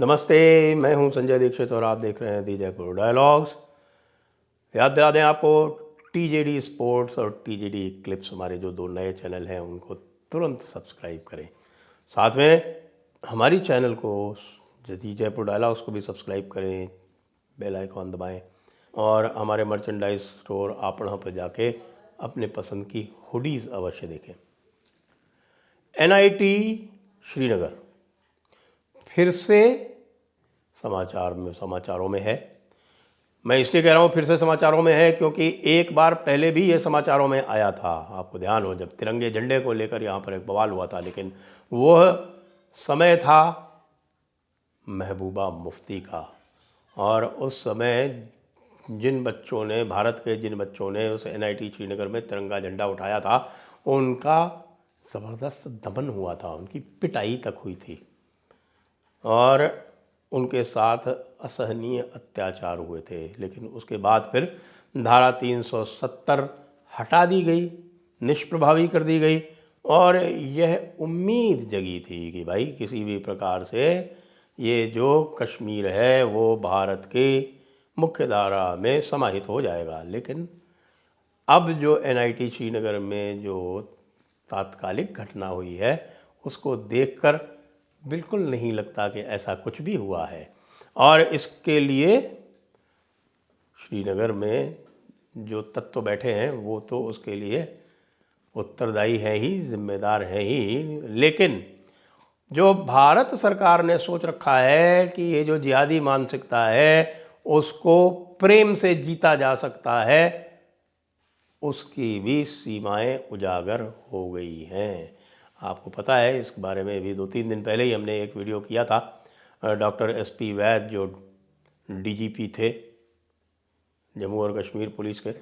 नमस्ते, मैं हूं संजय दीक्षित और आप देख रहे हैं दी जयपुर डायलॉग्स। याद दिला दें आपको, टीजेडी स्पोर्ट्स और टीजेडी क्लिप्स हमारे जो दो नए चैनल हैं उनको तुरंत सब्सक्राइब करें। साथ में हमारी चैनल को दी जयपुर डायलॉग्स को भी सब्सक्राइब करें, बेल आइकॉन दबाएं और हमारे मर्चेंडाइज स्टोर आपड़ा पर जाके अपने पसंद की हुडीज़ अवश्य देखें। एनआईटी श्रीनगर फिर से समाचारों में है। मैं इसलिए कह रहा हूँ फिर से समाचारों में है क्योंकि एक बार पहले भी ये समाचारों में आया था। आपको ध्यान हो, जब तिरंगे झंडे को लेकर यहाँ पर एक बवाल हुआ था, लेकिन वह समय था महबूबा मुफ्ती का। और उस समय भारत के जिन बच्चों ने उस एनआईटी श्रीनगर में तिरंगा झंडा उठाया था, उनका ज़बरदस्त दमन हुआ था, उनकी पिटाई तक हुई थी और उनके साथ असहनीय अत्याचार हुए थे। लेकिन उसके बाद फिर धारा 370 हटा दी गई, निष्प्रभावी कर दी गई और यह उम्मीद जगी थी कि भाई किसी भी प्रकार से ये जो कश्मीर है वो भारत के मुख्य धारा में समाहित हो जाएगा। लेकिन अब जो एनआईटी श्रीनगर में जो तात्कालिक घटना हुई है उसको देखकर बिल्कुल नहीं लगता कि ऐसा कुछ भी हुआ है। और इसके लिए श्रीनगर में जो तत्व बैठे हैं वो तो उसके लिए उत्तरदायी हैं ही, जिम्मेदार हैं ही। लेकिन जो भारत सरकार ने सोच रखा है कि ये जो जिहादी मानसिकता है उसको प्रेम से जीता जा सकता है, उसकी भी सीमाएं उजागर हो गई हैं। आपको पता है, इस बारे में भी 2-3 दिन पहले ही हमने एक वीडियो किया था। डॉक्टर एसपी वैद जो डीजीपी थे जम्मू और कश्मीर पुलिस के,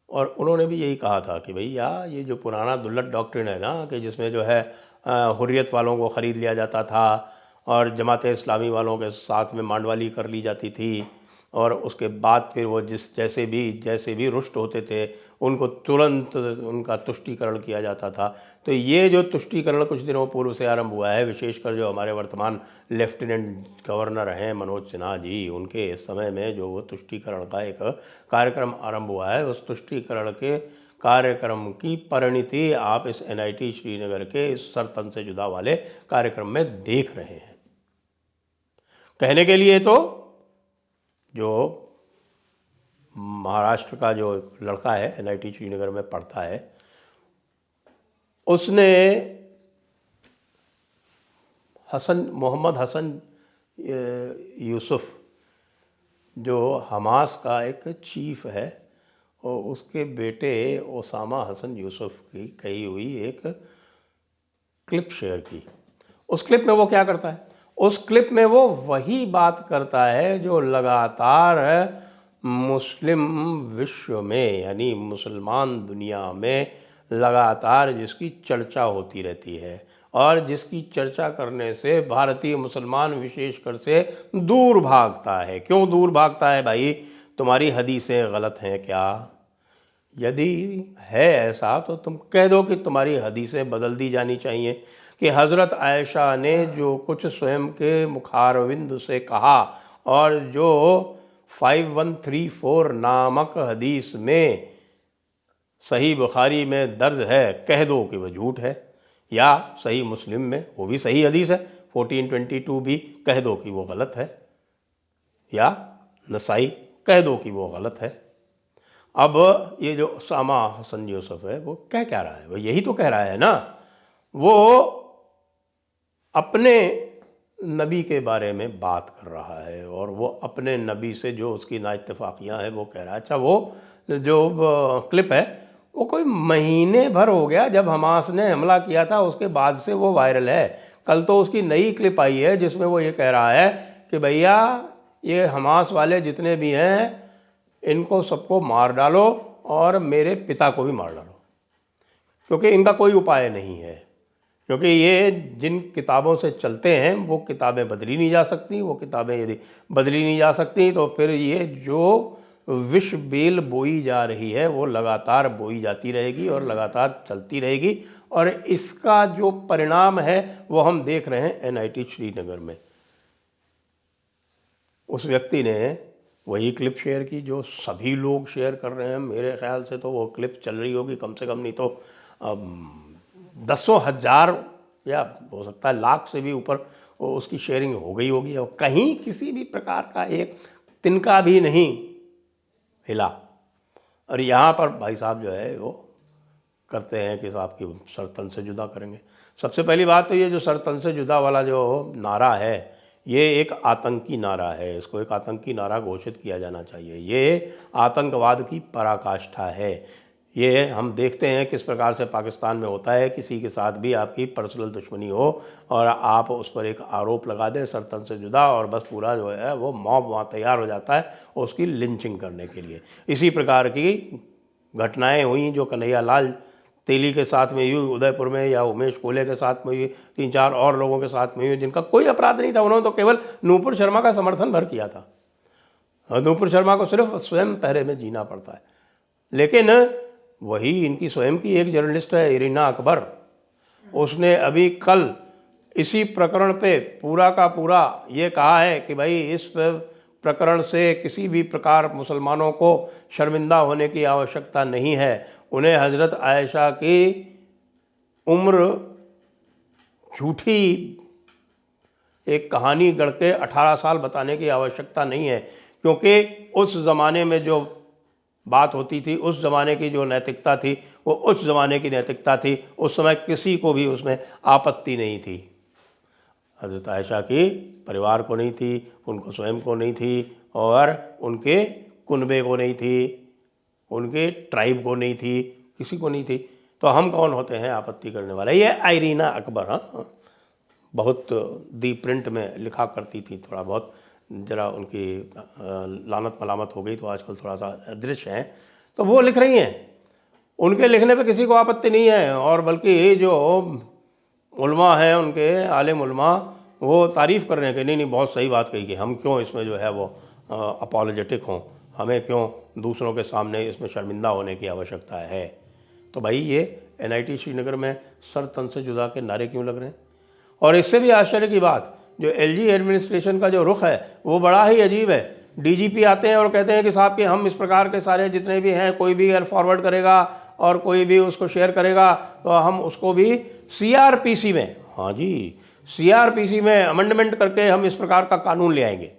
और उन्होंने भी यही कहा था कि भैया ये जो पुराना दुल्लत डॉक्ट्रिन है ना, कि जिसमें जो है हुर्रियत वालों को ख़रीद लिया जाता था और जमात इस्लामी वालों के साथ में मांडवाली कर ली जाती थी और उसके बाद फिर वो जैसे भी रुष्ट होते थे उनको तुरंत उनका तुष्टीकरण किया जाता था। तो ये जो तुष्टीकरण कुछ दिनों पूर्व से आरंभ हुआ है, विशेषकर जो हमारे वर्तमान लेफ्टिनेंट गवर्नर हैं मनोज सिन्हा जी, उनके समय में जो वो तुष्टीकरण का एक कार्यक्रम आरंभ हुआ है, उस तुष्टीकरण के कार्यक्रम की परिणति आप इस एनआईटी श्रीनगर के इस सरतन से जुदा वाले कार्यक्रम में देख रहे हैं। कहने के लिए तो जो महाराष्ट्र का जो लड़का है एनआईटी श्रीनगर में पढ़ता है, उसने मोहम्मद हसन यूसुफ जो हमास का एक चीफ है और उसके बेटे ओसामा हसन यूसुफ की कही हुई एक क्लिप शेयर की। उस क्लिप में वो क्या करता है? उस क्लिप में वो वही बात करता है जो लगातार मुस्लिम विश्व में, यानी मुसलमान दुनिया में लगातार जिसकी चर्चा होती रहती है और जिसकी चर्चा करने से भारतीय मुसलमान विशेषकर से दूर भागता है। क्यों दूर भागता है भाई? तुम्हारी हदीसें गलत हैं क्या? यदि है ऐसा तो तुम कह दो कि तुम्हारी हदीसें बदल दी जानी चाहिए, कि हज़रत आयशा ने जो कुछ स्वयं के मुखारविंद से कहा और जो 5134 नामक हदीस में सही बुखारी में दर्ज है, कह दो कि वह झूठ है। या सही मुस्लिम में वो भी सही हदीस है 1422 भी, कह दो कि वो गलत है। या नसाई, कह दो कि वो गलत है। अब ये जो ओसामा हसन यूसुफ है वो क्या रहा है? वो यही तो कह रहा है ना, वो अपने नबी के बारे में बात कर रहा है और वो अपने नबी से जो उसकी नाइत्तेफाकियाँ हैं वो कह रहा है। अच्छा, वो जो क्लिप है वो कोई महीने भर हो गया जब हमास ने हमला किया था, उसके बाद से वो वायरल है। कल तो उसकी नई क्लिप आई है जिसमें वो ये कह रहा है कि भैया ये हमास वाले जितने भी हैं इनको सबको मार डालो और मेरे पिता को भी मार डालो, क्योंकि इनका कोई उपाय नहीं है। क्योंकि ये जिन किताबों से चलते हैं वो किताबें बदली नहीं जा सकती। वो किताबें यदि बदली नहीं जा सकती तो फिर ये जो विष बेल बोई जा रही है वो लगातार बोई जाती रहेगी और लगातार चलती रहेगी। और इसका जो परिणाम है वो हम देख रहे हैं एनआईटी श्रीनगर में। उस व्यक्ति ने वही क्लिप शेयर की जो सभी लोग शेयर कर रहे हैं। मेरे ख्याल से तो वो क्लिप चल रही होगी कम से कम नहीं तो दसों हज़ार या हो सकता है लाख से भी ऊपर उसकी शेयरिंग हो गई होगी और कहीं किसी भी प्रकार का एक तिनका भी नहीं हिला। और यहाँ पर भाई साहब जो है वो करते हैं कि आपकी सर तन से जुदा करेंगे। सबसे पहली बात तो ये जो सर तन से जुदा वाला जो नारा है ये एक आतंकी नारा है, इसको एक आतंकी नारा घोषित किया जाना चाहिए। ये आतंकवाद की पराकाष्ठा है। ये हम देखते हैं किस प्रकार से पाकिस्तान में होता है, किसी के साथ भी आपकी पर्सनल दुश्मनी हो और आप उस पर एक आरोप लगा दें सर तन से जुदा, और बस पूरा जो है वो मॉब वहाँ तैयार हो जाता है उसकी लिंचिंग करने के लिए। इसी प्रकार की घटनाएं हुई जो कन्हैया लाल तेली के साथ में हुई उदयपुर में, या उमेश कोले के साथ में हुई, 3-4 और लोगों के साथ में हुई जिनका कोई अपराध नहीं था। उन्होंने तो केवल नूपुर शर्मा का समर्थन भर किया था और नूपुर शर्मा को सिर्फ स्वयं पहरे में जीना पड़ता है। लेकिन वही इनकी स्वयं की एक जर्नलिस्ट है इरीना अकबर, उसने अभी कल इसी प्रकरण पे पूरा का पूरा ये कहा है कि भाई इस प्रकरण से किसी भी प्रकार मुसलमानों को शर्मिंदा होने की आवश्यकता नहीं है। उन्हें हज़रत आयशा की उम्र झूठी एक कहानी गढ़ के 18 साल बताने की आवश्यकता नहीं है, क्योंकि उस ज़माने में जो बात होती थी, उस ज़माने की जो नैतिकता थी वो उस ज़माने की नैतिकता थी। उस समय किसी को भी उसमें आपत्ति नहीं थी। हज़रत आयशा की परिवार को नहीं थी, उनको स्वयं को नहीं थी, और उनके कुनबे को नहीं थी, उनके ट्राइब को नहीं थी, किसी को नहीं थी। तो हम कौन होते हैं आपत्ति करने वाले। ये आयरीना अकबर, हाँ, बहुत दी प्रिंट में लिखा करती थी। थोड़ा बहुत ज़रा उनकी लानत मलामत हो गई तो आजकल थोड़ा सा अदृश्य हैं, तो वो लिख रही हैं। उनके लिखने पे किसी को आपत्ति नहीं है, और बल्कि जो उलमा हैं उनके आलिम उलमा वो तारीफ़ कर रहे हैं कि नहीं नहीं बहुत सही बात कही कि हम क्यों इसमें जो है वो अपॉलोजेटिक हों, हमें क्यों दूसरों के सामने इसमें शर्मिंदा होने की आवश्यकता है। तो भाई ये NIT श्रीनगर में सर तन से जुदा के नारे क्यों लग रहे हैं। और इससे भी आश्चर्य की बात, जो LG एडमिनिस्ट्रेशन का जो रुख है वो बड़ा ही अजीब है। DGP आते हैं और कहते हैं कि साहब कि हम इस प्रकार के सारे जितने भी हैं, कोई भी अगर फॉरवर्ड करेगा और कोई भी उसको शेयर करेगा तो हम उसको भी CRPC में, हाँ जी, CRPC में अमेंडमेंट करके हम इस प्रकार का कानून ले आएंगे।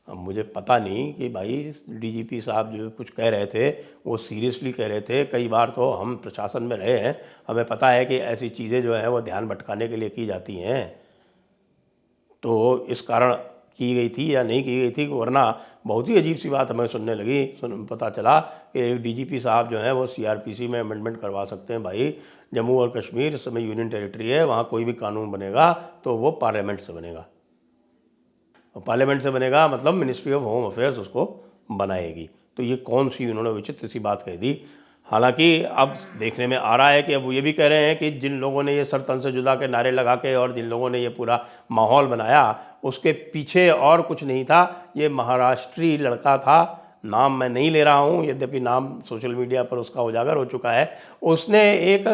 अब मुझे पता नहीं कि भाई DGP साहब जो कुछ कह रहे थे वो सीरियसली कह रहे थे। कई बार तो हम प्रशासन में रहे हैं, हमें पता है कि ऐसी चीज़ें जो हैं वो ध्यान भटकाने के लिए की जाती हैं। तो इस कारण की गई थी या नहीं की गई थी, वरना बहुत ही अजीब सी बात हमें सुनने लगी, पता चला कि एक DGP साहब जो हैं वो CRPC में अमेंडमेंट करवा सकते हैं। भाई जम्मू और कश्मीर इस समय यूनियन टेरिटरी है, वहाँ कोई भी कानून बनेगा तो वो पार्लियामेंट से बनेगा, और पार्लियामेंट से बनेगा मतलब मिनिस्ट्री ऑफ होम अफेयर्स उसको बनाएगी। तो ये कौन सी उन्होंने विचित्र सी बात कह दी। हालांकि अब देखने में आ रहा है कि अब वो ये भी कह रहे हैं कि जिन लोगों ने ये सर तन से जुदा के नारे लगा के और जिन लोगों ने ये पूरा माहौल बनाया उसके पीछे और कुछ नहीं था, ये महाराष्ट्री लड़का था, नाम मैं नहीं ले रहा हूँ, यद्यपि नाम सोशल मीडिया पर उसका उजागर हो चुका है। उसने एक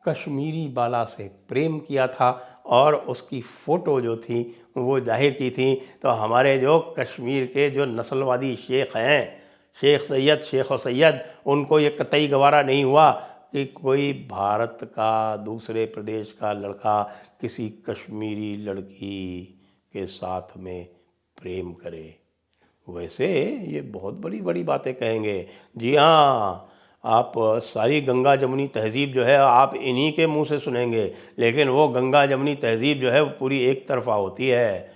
कश्मीरी बाला से प्रेम किया था और उसकी फ़ोटो जो थी वो जाहिर की थी। तो हमारे जो कश्मीर के जो नस्लवादी शेख हैं, शेख और सैयद, उनको ये कतई गवारा नहीं हुआ कि कोई भारत का दूसरे प्रदेश का लड़का किसी कश्मीरी लड़की के साथ में प्रेम करे। वैसे ये बहुत बड़ी बड़ी बातें कहेंगे। जी हाँ, आप सारी गंगा जमुनी तहज़ीब जो है आप इन्हीं के मुंह से सुनेंगे, लेकिन वो गंगा जमुनी तहज़ीब जो है वो पूरी एक तरफा होती है।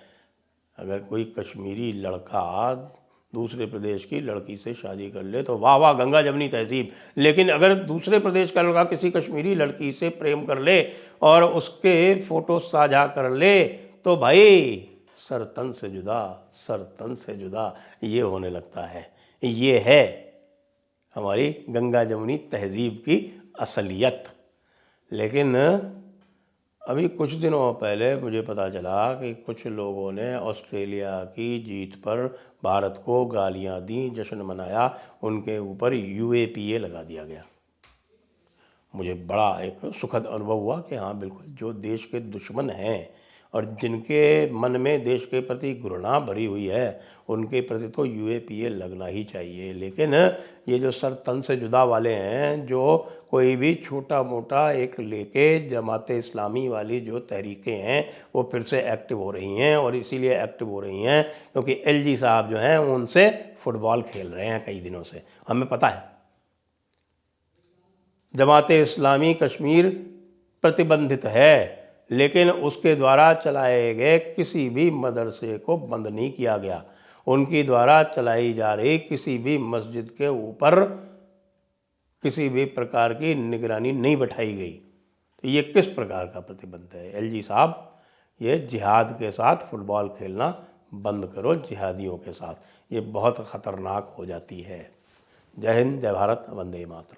अगर कोई कश्मीरी लड़का दूसरे प्रदेश की लड़की से शादी कर ले तो वाह वाह गंगा जमुनी तहज़ीब, लेकिन अगर दूसरे प्रदेश का लड़का किसी कश्मीरी लड़की से प्रेम कर ले और उसके फ़ोटो साझा कर ले तो भाई सर तन से जुदा, सर तन से जुदा ये होने लगता है। ये है हमारी गंगा जमुनी तहज़ीब की असलियत। लेकिन अभी कुछ दिनों पहले मुझे पता चला कि कुछ लोगों ने ऑस्ट्रेलिया की जीत पर भारत को गालियां दी, जश्न मनाया, उनके ऊपर UAPA लगा दिया गया। मुझे बड़ा एक सुखद अनुभव हुआ कि हाँ बिल्कुल जो देश के दुश्मन हैं और जिनके मन में देश के प्रति घृणा भरी हुई है उनके प्रति तो यूएपीए लगना ही चाहिए। लेकिन ये जो सर तन से जुदा वाले हैं, जो कोई भी छोटा मोटा एक लेके जमाते इस्लामी वाली जो तहरीकें हैं वो फिर से एक्टिव हो रही हैं, और इसीलिए एक्टिव हो रही हैं क्योंकि एलजी साहब जो हैं उनसे फुटबॉल खेल रहे हैं कई दिनों से, हमें पता है। जमाते इस्लामी कश्मीर प्रतिबंधित है, लेकिन उसके द्वारा चलाए गए किसी भी मदरसे को बंद नहीं किया गया, उनकी द्वारा चलाई जा रही किसी भी मस्जिद के ऊपर किसी भी प्रकार की निगरानी नहीं बैठाई गई। तो ये किस प्रकार का प्रतिबंध है? एलजी साहब, ये जिहाद के साथ फुटबॉल खेलना बंद करो, जिहादियों के साथ, ये बहुत ख़तरनाक हो जाती है। जय हिंद, जय भारत, वंदे मातरम।